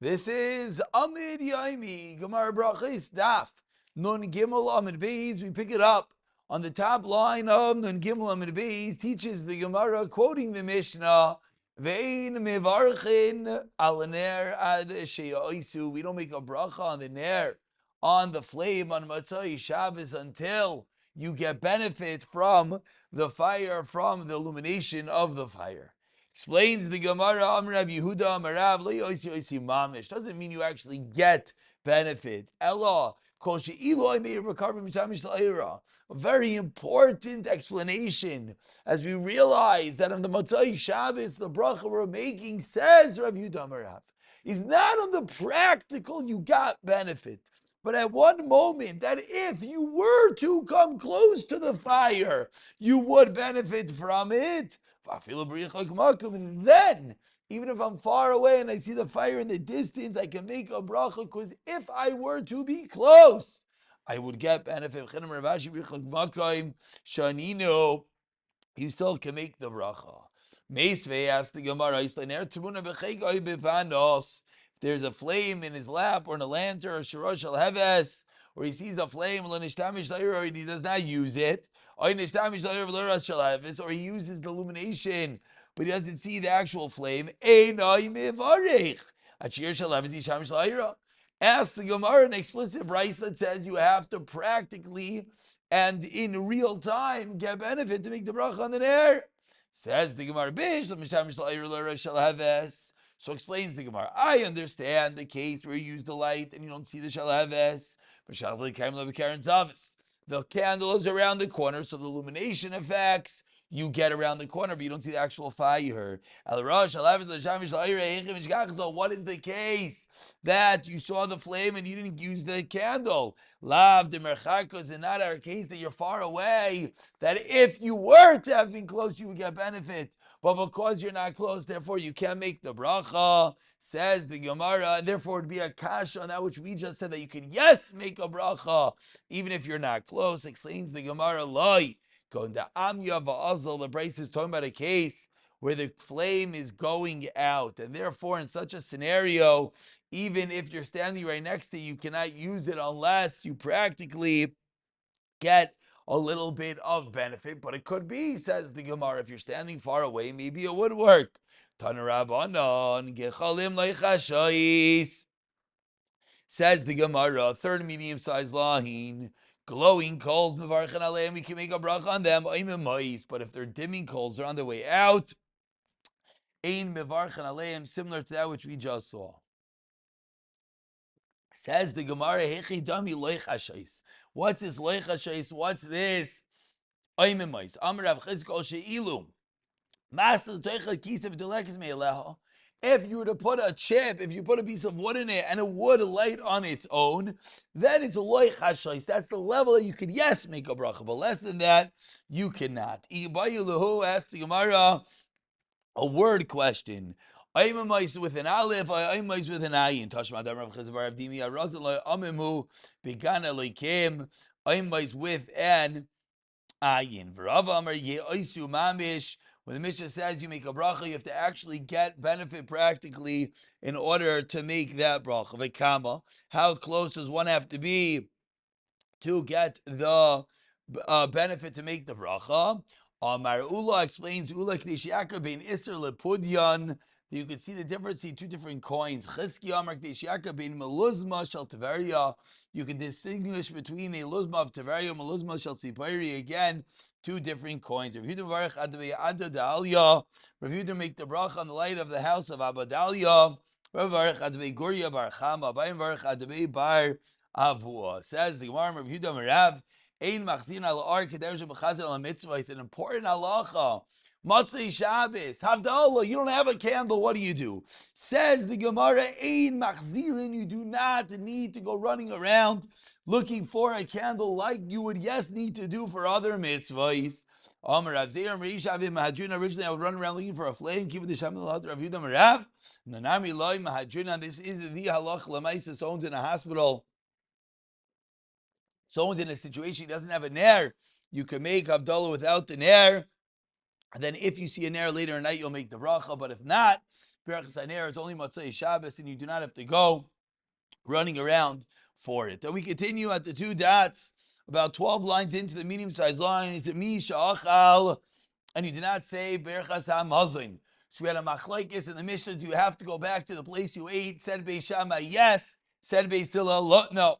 This is Amud Yomi, Gemara Berachos Daf Nun Gimel Amud Beis. We pick it up on the top line of Nun Gimel Amud Beis. Teaches the Gemara, quoting the Mishnah, Ve'ein mevarchin al ner ad she'oisu. We don't make a bracha on the ner, on the flame, on Matzai Shabbos, until you get benefit from the fire, from the illumination of the fire. Explains the Gemara, Amrav Yehuda, Amarav, Le'oisi oisi mamish. Doesn't mean you actually get benefit. Ella, kol she'ilu I may recover mitamish la'ira. A very important explanation as we realize that on the Motzai Shabbos, the bracha we're making, says Rav Yehuda Amarav, is not on the practical you got benefit, but at one moment that if you were to come close to the fire, you would benefit from it. And then, even if I'm far away and I see the fire in the distance, I can make a bracha, because if I were to be close, I would get benefit. You still can make the bracha. Meisvei asked the Gemara, if there's a flame in his lap or in a lantern or shirosh al heves, or he sees a flame or he does not use it, or he uses the illumination but he doesn't see the actual flame, ask the Gemara an explicit brayso that says you have to practically and in real time get benefit to make the bracha on the ner. Says the Gemara, so explains the Gemara, I understand the case where you use the light and you don't see the shalaves, but the candle is around the corner, so the illumination effects you get around the corner, but you don't see the actual fire. What is the case that you saw the flame and you didn't use the candle? Lav de merchakos, and not our case that you're far away, that if you were to have been close, you would get benefit. But because you're not close, therefore you can't make the bracha, says the Gemara, and therefore it would be a kasha on that which we just said, that you can, yes, make a bracha, even if you're not close. Explains the Gemara, loi. Going to Amya Va'azal, the brace is talking about a case where the flame is going out, and therefore in such a scenario, even if you're standing right next to it, you cannot use it unless you practically get a little bit of benefit. But it could be, says the Gemara, if you're standing far away, maybe it would work. Tanarabanon gechalim leichashais, says the Gemara, third medium-sized lahin, glowing coals, mevarchen aleim, we can make a bracha on them, but if they're dimming coals, they're on their way out, ein mevarchen aleim, similar to that which we just saw. Says the Gemara, hechi dami loichashais. What's this loichashais? What's this? Oimimais. Amar Rav Chizkol she'ilu. Master toicha kisev delekes me'eleha. If you were to put a chip, if you put a piece of wood in it and it would light on its own, then it's a loy chashais. That's the level that you could, yes, make a bracha, but less than that, you cannot. Ibayu asked the Gemara a word question. Aimais with an aleph, aimais with an ayin. Tashma dam Rav Chizbar Avdimi Arazalai Amimu began Elikim. Aimais with an ayin. V'Rava Amar Ye'oisu Mamish. When the Mishnah says you make a bracha, you have to actually get benefit practically in order to make that bracha. V'kama, how close does one have to be to get the benefit to make the bracha? Amar Ula explains, Ula k'dei she'akar bein iser lepudyan. You could see the difference in two different coins. Chizki Amar k'dei she'akar bein meluzma shel Tiveria. You can distinguish between a luzma of Tiveria and meluzma shel Tzipori. Again, two different coins. Rav Yehuda make the bracha on the light of the house of Abadalia. Says the Gemara, Rav Yehuda Merav, Ein machzin al ar kedersh b'chazir al mitzvah. It's an important halacha. Matzei Shabbos, Havdalah, you don't have a candle, what do? Says the Gemara, Ein machzirin, you do not need to go running around looking for a candle like you would, yes, need to do for other mitzvahs. Originally, I would run around looking for a flame. This is the halach l'maisa. Someone's in a hospital. Someone's in a situation, he doesn't have a ner. You can make Havdalah without the ner. And then if you see a ner later at night, you'll make the bracha. But if not, Berachos Haner is only Motzei Shabbos, and you do not have to go running around for it. Then we continue at the two dots, about 12 lines into the medium-sized line, to Mi Sha'achal, and you do not say Berachas HaMazon. So we had a machlokes in the Mishnah. Do you have to go back to the place you ate? Said Beis Shammai, yes. Said Beis Hillel, no.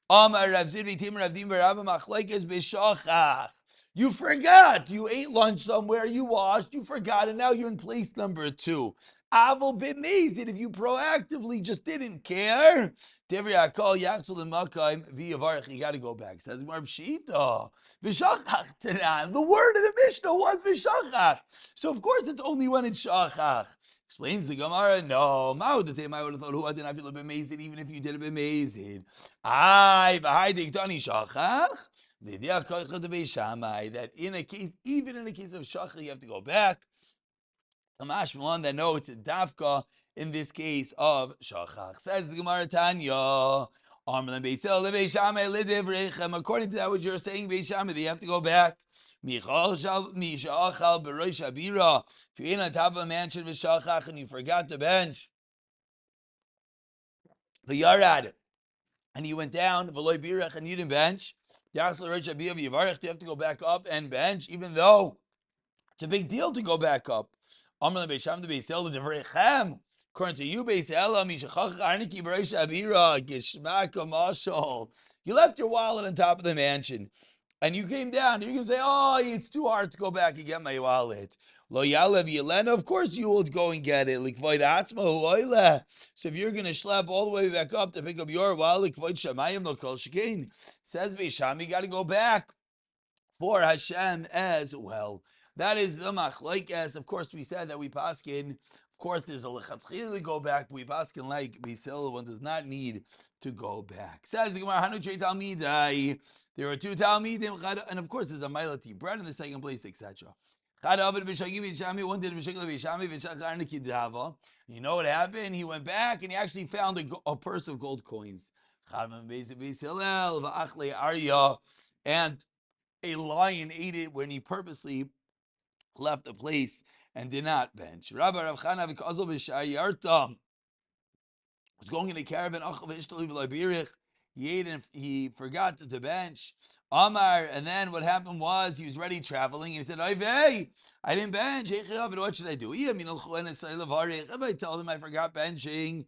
Amar Rav Zidvi Timur Rav Dim Rabba machlokes b'shachach. You forgot. You ate lunch somewhere. You washed. You forgot, and now you're in place number 2. Avol b'mezid, if you proactively just didn't care. Devri Akol Yachzul L'Makayim V'Yavarich. You got to go back. Says Mar Pshita V'Shachach Tanan. The word of the Mishnah was V'Shachach. So of course it's only when it's Shachach. Explains the Gemara. No, I would have thought who didn't have to b'mezid even if you did it b'mezid. Ay v'haydik Tani Shachach. That in a case, even in a case of Shachach, you have to go back. Amash Milan that no, it's a dafka in this case of Shachach. Says the Gemara Tanya. According to that, what you're saying, Beis Shammai, they have to go back. If you're in on top of a mansion with Shachach and you forgot the bench, the yarad, and you went down, v'loy birach, and you didn't bench, you have to go back up and bench, even though it's a big deal to go back up. According to you, you left your wallet on top of the mansion, and you came down. You can say, "Oh, it's too hard to go back and get my wallet." Of course, you will go and get it. So if you're going to schlep all the way back up to pick up your wallet, says Beis Shammai, you got to go back for Hashem as well. That is the machlokes. Of course, we said that we paskin. Of course, there's a lechatchila to go back. But we paskin like Beis Hillel, one does not need to go back. Says the Gemara, Hanu Trei Talmidai. There are 2 Talmidim, and of course, there's a milati bread in the second place, etc. One did Beis Shammai. You know what happened? He went back and he actually found a purse of gold coins. And a lion ate it when he purposely left a place and did not bench. Rabbi Rav Chana was going in a caravan. He ate and he forgot to bench. Amar, and then what happened was he was ready traveling and he said, I didn't bench. What should I do? If I tell him I forgot benching,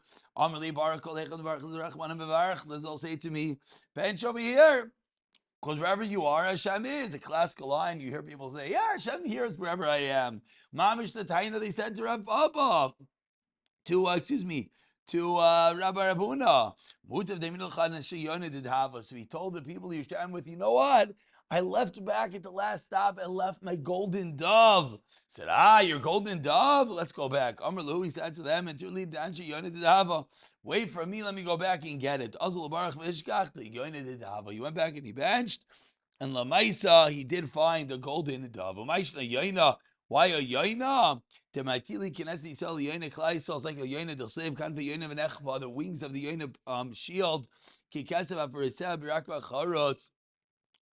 they'll say to me, bench over here. Because wherever you are, Hashem is. A classical line, you hear people say, yeah, Hashem here is wherever I am. Mamish the Taina, they said to Rav Papa, to Rabbi Ravuna. So he told the people he was sharing with, you know what? I left back at the last stop and left my golden dove. Said, your golden dove? Let's go back. Amr he said to them, wait for me, let me go back and get it. He went back and he benched, and Lamaisa, he did find the golden dove. Why a yoina? The matili kinesi sell the yoina klai sells like a yoina del save kan for yoina v'nechva, the wings of the yoina shield. Kikesav afariseh birakva charot,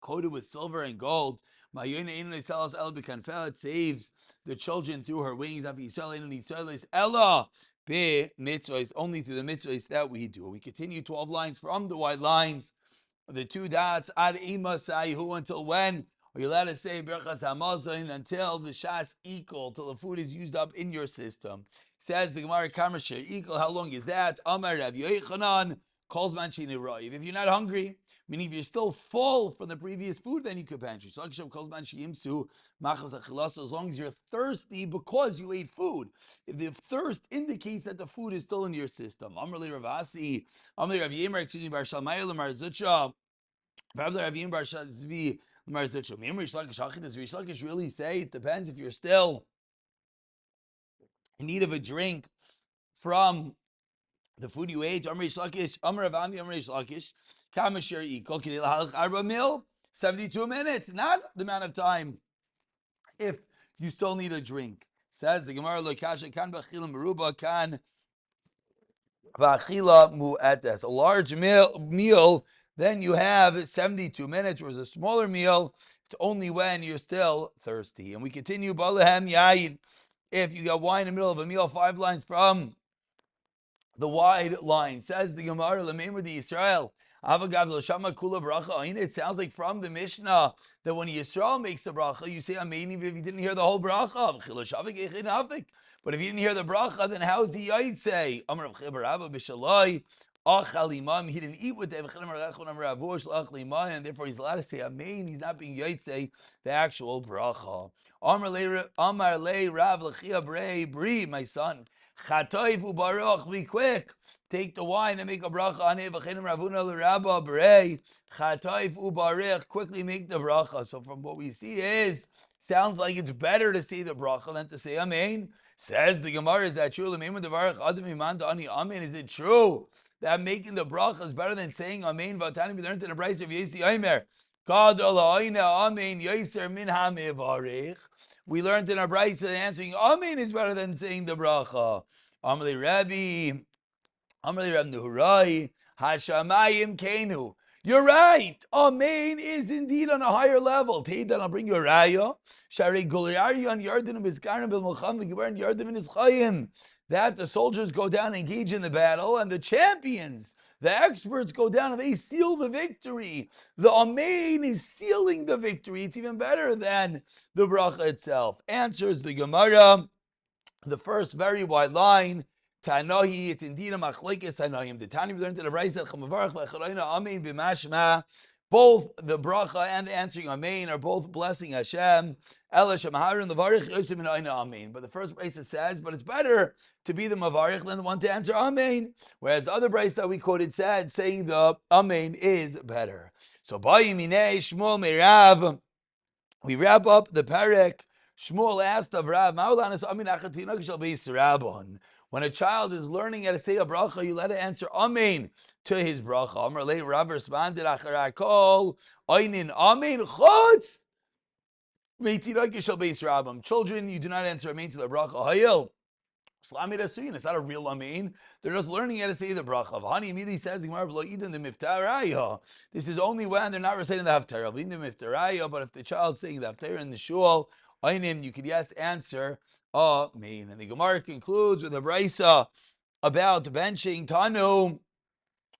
coated with silver and gold. My yoina inun sells el bekanfel, it saves the children through her wings. After Yisrael inun Yisraelis ella be mitzvahs, only through the mitzvahs that we do. We continue 12 lines from the white lines, the 2 dots ad imasaihu, until when? Or you're allowed to say Berachos HaMazon until the shas equal, till the food is used up in your system. Says the Gemara, Kamasher equal. How long is that? Amar Rav Yochanan calls Manchi Neroiv. If you're not hungry, meaning if you're still full from the previous food, then you could bench. As long as you're thirsty because you ate food. If the thirst indicates that the food is still in your system. Amar Ravasi, Amar Rav Yemer, excuse me, Bar Shalmai Lamar Zucha, Rav Yim Bar Zvi. Does Rish Lakish really say it depends if you're still in need of a drink from the food you ate? Rish Lakish, Rish Lakish, Kamasher Arba Mil, 72 minutes, not the amount of time if you still need a drink. Says the Gemara, Lokasha Kan Bachila Meruba Kan Vachila Mu'etes. A large meal, then you have 72 minutes, whereas a smaller meal, it's only when you're still thirsty. And we continue, Balahem Yayin. if you got wine in the middle of a meal, 5 lines from the wide line. Says the Gemara, Lememur the Yisrael. It sounds like from the Mishnah that when Yisrael makes a bracha, you say Amen if you didn't hear the whole bracha. But if you didn't hear the bracha, then how's the Yait say? He didn't eat with them, and therefore he's allowed to say Amen. He's not being Yait say the actual bracha. Amar le Rav Lechia Bri, my son. Chatoif ubaruch, be quick. Take the wine and make a bracha on it. V'chenim Ravuna l'Rabba Berei. Chatoif ubarich, quickly make the bracha. So from what we see is, sounds like it's better to say the bracha than to say Amen. Says the Gemara, is that true? Amen. Is it true that making the bracha is better than saying Amen? V'atani, we learned in the Brayso of Yesi Omer. We learned in our Brayso that answering Amen is better than saying the bracha. Amalei Rabbi Nuhurai, Hashamayim Kenu. You're right. Amen is indeed on a higher level. Teidan, I'll bring you a raya. Sharei Goliari on Yardim Bizkarim Bil Mulcham V'Gibar and Yardim in his Chayim. That the soldiers go down and engage in the battle, and the champions, the experts go down and they seal the victory. The Amen is sealing the victory. It's even better than the bracha itself. Answers the Gemara, the first very wide line. Tanohi, it's indeed a machlekes Tanoim. The Tani we learned in the Brayso Chamavarach Lecharoina Amen b'mashma. Both the bracha and the answering Amen are both blessing Hashem. Ela shemaharin levarich yosim in aina Amen. But the first Brayso says, but it's better to be the mavarich than the one to answer Amen. Whereas the other Brayso that we quoted said, saying the Amen is better. So Bayiminei Shmuel Meirav. We wrap up the Perek. Shmuel asked of Rav, when a child is learning how to say a bracha, you let it answer Amen to his bracha. Amar lei, Rav responded, Acharai kol, oinin Amen chutz meitinok shel beis Rabbim. Children, you do not answer Amen to the bracha. Hayil. It's not a real Amen. They're just learning how to say the bracha. Hani immediately says, this is only when they're not reciting the Haftarah. But if the child's saying the Haftarah in the shul, you could yes answer Amen. And the Gemara concludes with a brayso about benching Tanu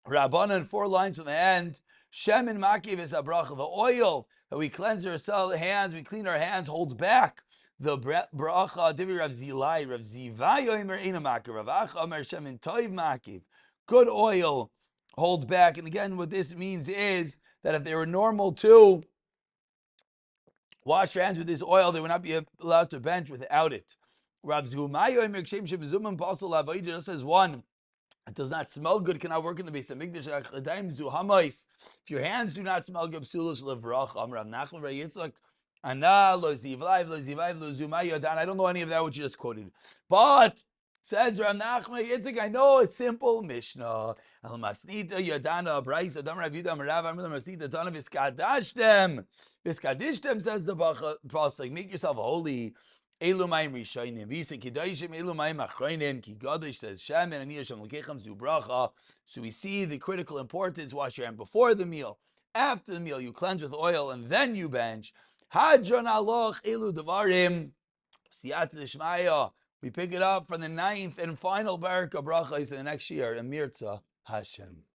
Rabbanan, 4 lines from the end. Shemin makiv is a bracha. The oil that we cleanse our hands, we clean our hands, holds back the bracha. Divi Rav Zilai, Rav Zivai Omer Eina makiv, Rav Acha Omer Shemin Toiv makiv. Good oil holds back. And again, what this means is that if they were normal to wash your hands with this oil, they would not be allowed to bench without it. Rav Zumai Omer Kshem Shemizumim Pasol Avodah just says one. It does not smell good, cannot work in the base of Mikdash. If your hands do not smell good, psulos levracha. Rav Nachman Bar Yitzchak, Ana lo zivlayv lo zivayv lo zumay yodan. I don't know any of that which you just quoted, but says Rav Nachman Yitzchak, I know a simple Mishnah. Al masnita yodana brayso adam Rav Yudah Rav Amar masnita dana viskadashtem. Viskadishtem says the pasuk, make yourself holy. Elu mayim rishayim, v'isa kidayishim elu mayim achronim. Ki Gadosh says Shem and Ani Hashem Lekechem zu bracha. So we see the critical importance. Wash your hand before the meal, after the meal. You cleanse with oil and then you bench. Hadron aloch elu devarim. Siyat d'shmaya. We pick it up from the 9th and final barak of brachas in the next year. Emirtza Hashem.